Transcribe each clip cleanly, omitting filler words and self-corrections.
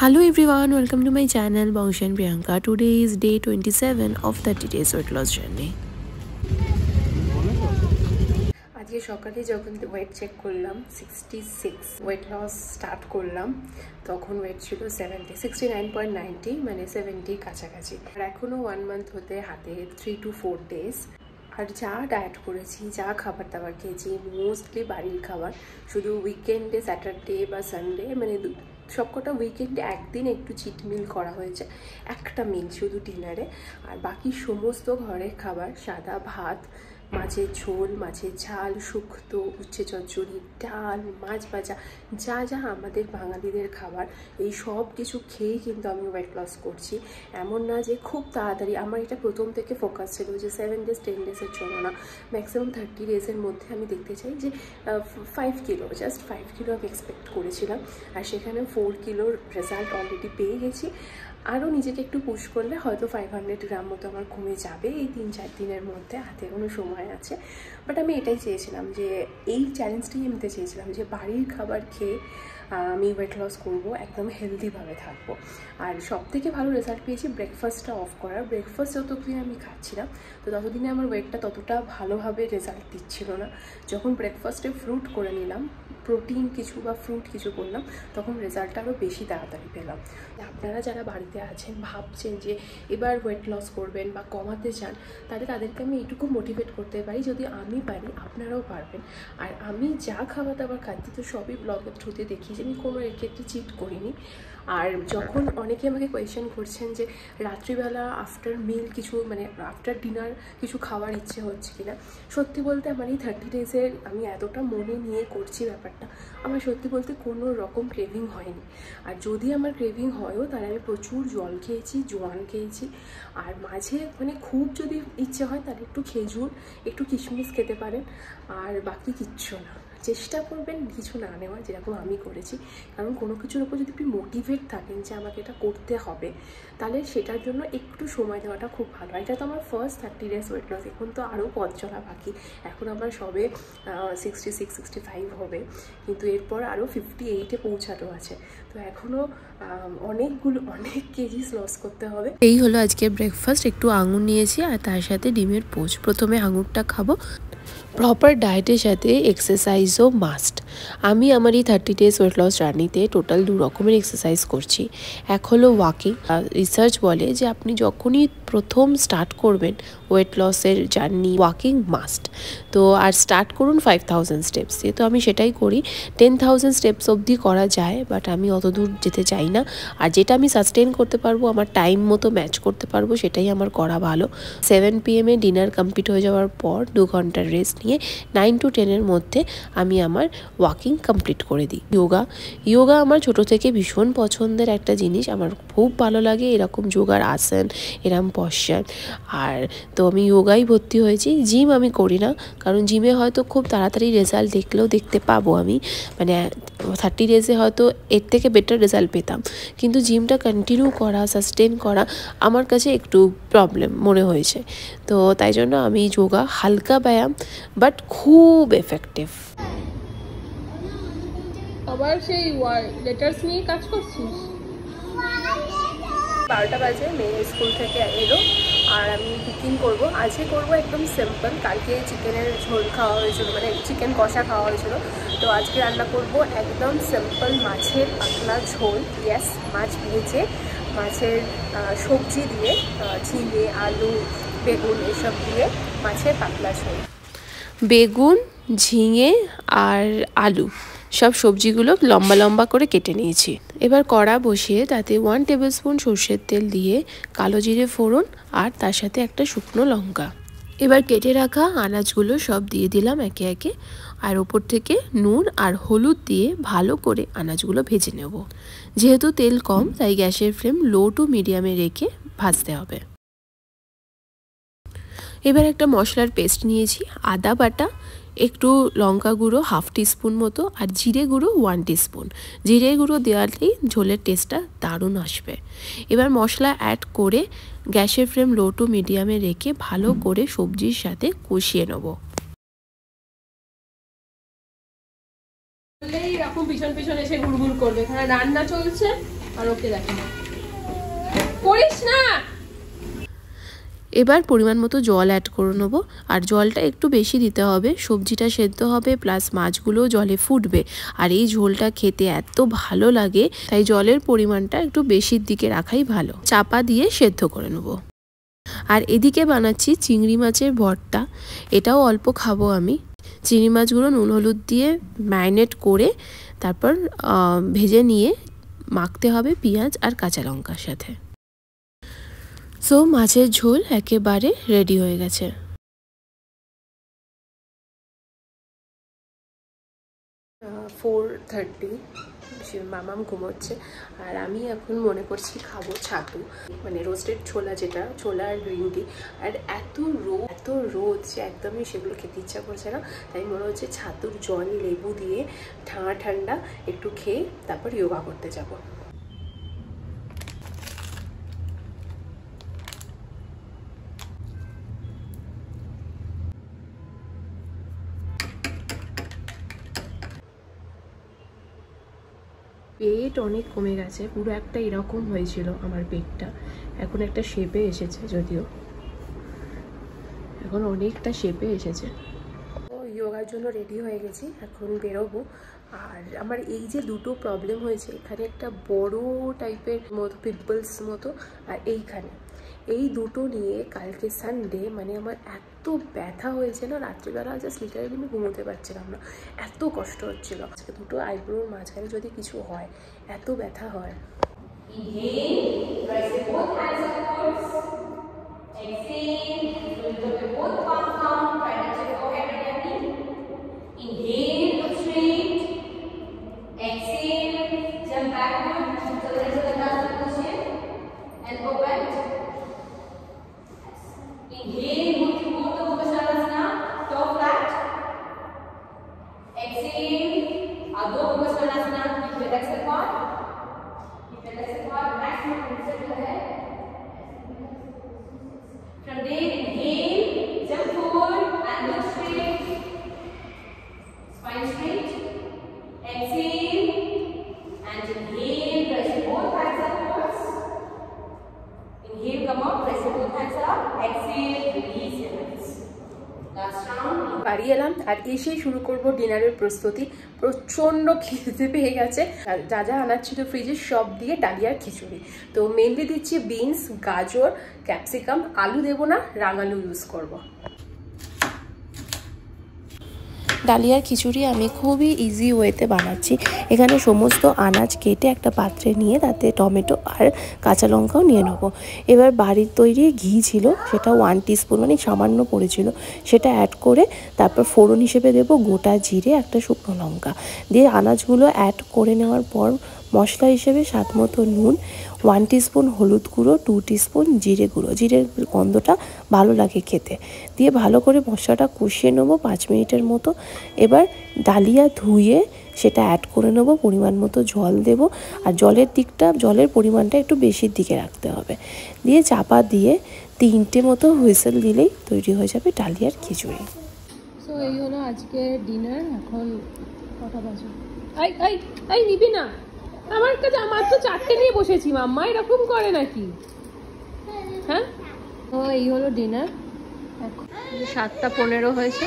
Hello everyone, welcome to my channel Bangshi and Priyanka. Today is day 27 of 30 days weight loss journey. আজকে সকালে যখন wait check করলাম 66 weight loss start করলাম তখন wait ছিল 69.90 মানে 70 কাছাকাছি। আর এখনো 1 মান্থ হতে হাতে 3 to 4 ডেজ। আর যা ডায়েট করেছি, যা খাবার দাবার খেয়েছি, মোস্টলি বাড়ির খাবার, শুধু উইকেন্ডে স্যাটারডে বা সানডে মানে সবকটা উইকেন্ডে একদিন একটু চিট মিল করা হয়েছে, একটা মিল শুধু ডিনারে। আর বাকি সমস্ত ঘরের খাবার, সাদা ভাত, মাছের ঝোল, মাছের ঝাল, শুক্তো, উচ্ছে চচ্চড়ি, ডাল, মাছ ভাজা, যা যা আমাদের বাঙালিদের খাবার, এই সব কিছু খেয়েই কিন্তু আমি ওয়েট লস করছি। এমন না যে খুব তাড়াতাড়ি, আমার এটা প্রথম থেকে ফোকাস ছিল যে 7 ডেজ 10 ডেজের জন্য না, ম্যাক্সিমাম 30 ডেজের মধ্যে আমি দেখতে চাই যে 5 কিলো, জাস্ট 5 কিলো আমি এক্সপেক্ট করেছিলাম। আর সেখানে 4 কিলোর রেজাল্ট অলরেডি পেয়ে গেছি। আরও নিজেকে একটু পুশ করলে হয়তো 500 গ্রাম মতো আমার কমে যাবে এই 3-4 দিনের মধ্যে, হাতে কোনো সময় আছে। বাট আমি এটাই চেয়েছিলাম, যে এই চ্যালেঞ্জটাই আমি নিতে চেয়েছিলাম যে বাড়ির খাবার খেয়ে আমি ওয়েট লস করবো, একদম হেলদিভাবে থাকবো। আর সবথেকে ভালো রেজাল্ট পেয়েছি ব্রেকফাস্টটা অফ করার। ব্রেকফাস্ট যতক্ষণ আমি খাচ্ছিলাম তো ততদিনে আমার ওয়েটটা ততটা ভালোভাবে রেজাল্ট দিচ্ছিল না। যখন ব্রেকফাস্টে ফ্রুট করে নিলাম, প্রোটিন কিছু বা ফ্রুট কিছু করলাম, তখন রেজাল্টটা আরও বেশি তাড়াতাড়ি পেলাম। আপনারা যারা বাড়িতে আছেন, ভাবছেন যে এবার ওয়েট লস করবেন বা কমাতে চান, তাহলে তাদেরকে আমি এইটুকু মোটিভেট করতে পারি, যদি আমি পারি আপনারাও পারবেন। আর আমি যা খাবার দাবার খাচ্ছি তো সবই ব্লগের থ্রুতে দেখি, যে আমি কোনো এক্ষেত্রে চিট করিনি। আর যখন অনেকে আমাকে কোয়েশ্চেন করছেন যে রাত্রিবেলা আফটার মিল কিছু মানে আফটার ডিনার কিছু খাওয়ার ইচ্ছে হচ্ছে কিনা, সত্যি বলতে আমার এই 30 ডেজের আমি এতটা মনে নিয়ে করছি ব্যাপারটা, আমার সত্যি বলতে কোনো রকম ক্রেভিং হয়নি। আর যদি আমার ক্রেভিং হয়ও তাহলে আমি প্রচুর জল খেয়েছি, জোয়ান খেয়েছি। আর মাঝে মানে খুব যদি ইচ্ছে হয় তাহলে একটু খেজুর, একটু কিশমিশ খেতে পারেন, আর বাকি কিচ্ছু না। চেষ্টা করবেন কিছু না নেওয়ার, যেরকম আমি করেছি। কারণ কোনো কিছুর উপর যদি আপনি মোটিভেট থাকেন যে আমাকে এটা করতে হবে, তাহলে সেটার জন্য একটু সময় দেওয়াটা খুব ভালো। এটা তো আমার ফার্স্ট 30 ডেজ ওয়েট লস, এখন তো আরও পথ চলা বাকি। এখন আমার সবে 66-65 হবে, কিন্তু এরপর আরও 58-এ পৌঁছানো আছে। তো এখনও অনেক কেজি লস করতে হবে। এই হলো আজকের ব্রেকফাস্ট। একটু আঙুর নিয়েছি আর তার সাথে ডিমের পোচ। প্রথমে আঙুরটা খাবো। প্রপার ডায়েটের সাথে এক্সারসাইজও মাস্ট। আমি আমার এই 30 ডেজ ওয়েট লস জার্নিতে টোটাল 2 রকমের এক্সারসাইজ করছি। এক হলো ওয়াকিং। রিসার্চ বলে যে আপনি যখনই প্রথম স্টার্ট করবেন ওয়েট লসের জার্নি, ওয়াকিং মাস্ট। তো আর স্টার্ট করুন 5000 স্টেপস দিয়ে। তো আমি সেটাই করি। 10,000 স্টেপস অবধি করা যায়, বাট আমি অত দূর যেতে চাই না। আর যেটা আমি সাস্টেন করতে পারবো, আমার টাইম মতো ম্যাচ করতে পারবো, সেটাই আমার করা ভালো। 7 PM ডিনার কমপ্লিট হয়ে যাওয়ার পর 2 ঘন্টার রেস্ট নিয়ে 9 to 10-এর মধ্যে আমি আমার ওয়াকিং কমপ্লিট করে দিই। যোগা আমার ছোট থেকে ভীষণ পছন্দের একটা জিনিস। আমার খুব ভালো লাগে এরকম যোগার আসন, এরকম পশ্চার। আর তো আমি যোগায় ভর্তি হয়েছি। জিম আমি করি না, কারণ জিমে হয়তো খুব তাড়াতাড়ি রেজাল্ট দেখলেও দেখতে পাবো আমি, মানে 30 ডেজে হয়তো এর থেকে বেটার রেজাল্ট পেতাম। কিন্তু জিমটা কন্টিনিউ করা, সাস্টেন করা আমার কাছে একটু প্রবলেম মনে হয়েছে। তো তাই জন্য আমি যোগা, হালকা ব্যায়াম, বাট খুব এফেক্টিভ। আবার সেই লেটার্স নিয়ে কাজ করছিস? 12টা বাজে, মেয়ে স্কুল থেকে এলো আর আমি কুকিং করব। আজকে করব একদম সিম্পল। কালকে চিকেনের ঝোল খাওয়া হয়েছিল, মানে চিকেন কষা খাওয়া হয়েছিল। তো আজকে রান্না করব একদম সিম্পল মাছের পাতলা ঝোল। গ্যাস মাছ ভেজে, মাছের সবজি দিয়ে, ঝিঙে, আলু, বেগুন এসব দিয়ে মাছের পাতলা ঝোল। বেগুন, ঝিঙে আর আলু সব সবজিগুলো লম্বা লম্বা করে কেটে নিয়েছি। এবার কড়া বসিয়ে তাতে 1 টেবিলস্পুন সর্ষের তেল দিয়ে কালো জিরে ফোড়ন আর তার সাথে একটা শুকনো লঙ্কা। এবার কেটে রাখা আনাজগুলো সব দিয়ে দিলাম একে একে, আর ওপর থেকে নুন আর হলুদ দিয়ে ভালো করে আনাজগুলো ভেজে নেব। যেহেতু তেল কম, তাই গ্যাসের ফ্লেম লো টু মিডিয়ামে রেখে ভাজতে হবে। এবার একটা মশলার পেস্ট নিয়েছি। আদা বাটা, একটু লঙ্কা গুঁড়ো 1/2 টিস্পুন মতো, আর জিরে গুঁড়ো 1 টিস্পুন। জিরে গুঁড়ো দেওয়ালেই ঝোলের টেস্টটা দারুণ আসবে। এবার মশলা অ্যাড করে গ্যাসের ফ্লেম লো টু মিডিয়ামে রেখে ভালো করে সবজির সাথে কষিয়ে নেব। এরকম পিছন পিছন এসে ঘুরঘুর করবে, রান্না চলছে আর ওকে দেখো করিস না। এবার পরিমাণ মতো জল অ্যাড করে নেবো, আর জলটা একটু বেশি দিতে হবে, সবজিটা সেদ্ধ হবে প্লাস মাছগুলোও জলে ফুটবে। আর এই ঝোলটা খেতে এত ভালো লাগে, তাই জলের পরিমাণটা একটু বেশির দিকে রাখাই ভালো। চাপা দিয়ে সেদ্ধ করে নেবো। আর এদিকে বানাচ্ছি চিংড়ি মাছের ভর্তা, এটাও অল্প খাবো আমি। চিংড়ি মাছগুলো নুন হলুদ দিয়ে ম্যারিনেট করে তারপর ভেজে নিয়ে মাখতে হবে পেঁয়াজ আর কাঁচা লঙ্কার সাথে। সো মাছের ঝোল একেবারে রেডি হয়ে গেছে। 4:30 মামাম ঘুমোচ্ছে, আর আমি এখন মনে করছি খাবো ছাতু, মানে রোস্টেড ছোলা, যেটা ছোলা আর গ্রিন টি। আর এত রোদ যে একদমই সেগুলো খেতে ইচ্ছা করছে না, তাই মনে হচ্ছে ছাতুর জল লেবু দিয়ে ঠান্ডা ঠান্ডা একটু খেয়ে তারপর যোগা করতে যাব। পেট অনেক কমে গেছে, পুরো একটা এরকম হয়েছিল আমার পেটটা, এখন একটা শেপে এসেছে, যদিও এখন অনেকটা শেপে এসেছে। তো যোগার জন্য রেডি হয়ে গেছি, এখন বেরোবো। আর আমার এই যে দুটো প্রবলেম হয়েছে, এখানে একটা বড় টাইপের মতো পিম্পলস মতো, আর এইখানে, এই দুটো নিয়ে কালকে সানডে মানে আমার এত ব্যথা হয়েছে না, রাত্রিবেলা জাস্ট লিটারেলি আমি ঘুমোতে পারছিলাম না, এত কষ্ট হচ্ছিল। আজকে দুটো আইব্রোর মাঝখানে যদি কিছু হয়, এত ব্যথা হয়। বাড়ি এলাম, আর এসেই শুরু করব ডিনারের প্রস্তুতি। প্রচণ্ড খিদে পেয়ে গেছে, আর যা যা আনার ছিল ফ্রিজে সব দিয়ে ডালিয়ার খিচুড়ি। তো মেনলি দিচ্ছি বিনস, গাজর, ক্যাপসিকাম, আলু দেবো না, রাঙালু ইউজ করব। ডালিয়ার খিচুড়ি আমি খুবই ইজি ওয়েতে বানাচ্ছি। এখানে সমস্ত আনাজ কেটে একটা পাত্রে নিয়ে তাতে টমেটো আর কাঁচা লঙ্কাও নিয়ে নেবো। এবার বাড়ির তৈরি ঘি ছিল, সেটা 1 টিস্পুন মানে সামান্য পড়েছিল, সেটা অ্যাড করে তারপর ফোড়ন হিসেবে দেবো গোটা জিরে, একটা শুকনো লঙ্কা দিয়ে আনাজগুলো অ্যাড করে নেওয়ার পর মশলা হিসেবে স্বাদ মতো নুন, 1 টিস্পুন হলুদ গুঁড়ো, 2 টিস্পুন জিরে গুঁড়ো, জিরের গন্ধটা ভালো লাগে খেতে, দিয়ে ভালো করে মশলাটা কষিয়ে নেবো 5 মিনিটের মতো। এবার ডালিয়া ধুয়ে সেটা অ্যাড করে নেবো, পরিমাণ মতো জল দেব, আর জলের পরিমাণটা একটু বেশির দিকে রাখতে হবে। দিয়ে চাপা দিয়ে 3টে মতো হুইসেল দিলেই তৈরি হয়ে যাবে ডালিয়ার খিচুড়ি। সো এই হলো আজকে ডিনার। এখন কটা বাজে? আই নিবি না আমার কাছে, আমার তো 4টে নিয়ে বসেছি। মাম্মা এরকম করে নাকি? হ্যাঁ, ও এই হলো ডিনার। 7:15 হয়েছে,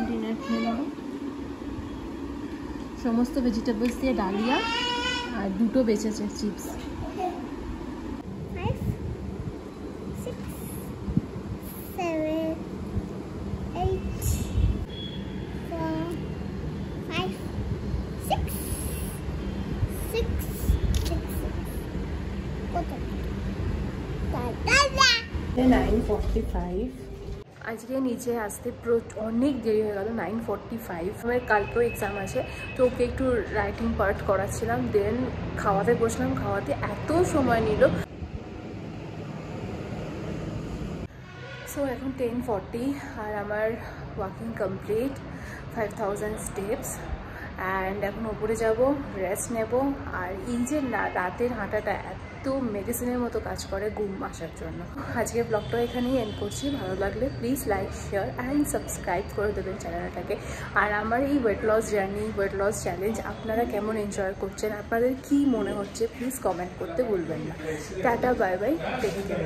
ডিনার খেয়ে নেবো। সমস্ত ভেজিটেবলস দিয়ে ডালিয়া, আর দুটো বেঁচেছে চিপস। আজকে নিচে আসতে অনেক দেরি হয়ে গেল, 9:45। আমার কালকেও এক্সাম আছে, তো ওকে একটু রাইটিং পার্ট করাচ্ছিলাম, দেন খাওয়াতে বসলাম। খাওয়াতে এত সময় নিল। সো এখন 10:40, আর আমার ওয়াকিং কমপ্লিট, 5000 স্টেপস। অ্যান্ড এখন ওপরে যাব, রেস্ট নেব। আর এই যে রাতের হাঁটাটা এত মেডিসিনের মতো কাজ করে ঘুম আসার জন্য। আজকে ব্লগটা এখানেই এন্ড করছি। ভালো লাগলে please like, share and subscribe করে দেবেন চ্যানেলটাকে। আর আমার এই weight loss journey, weight loss challenge আপনারা কেমন এনজয় করছেন, আপনাদের কি মনে হচ্ছে প্লিজ কমেন্ট করতে ভুলবেন না। Ta-ta, bye bye, take care.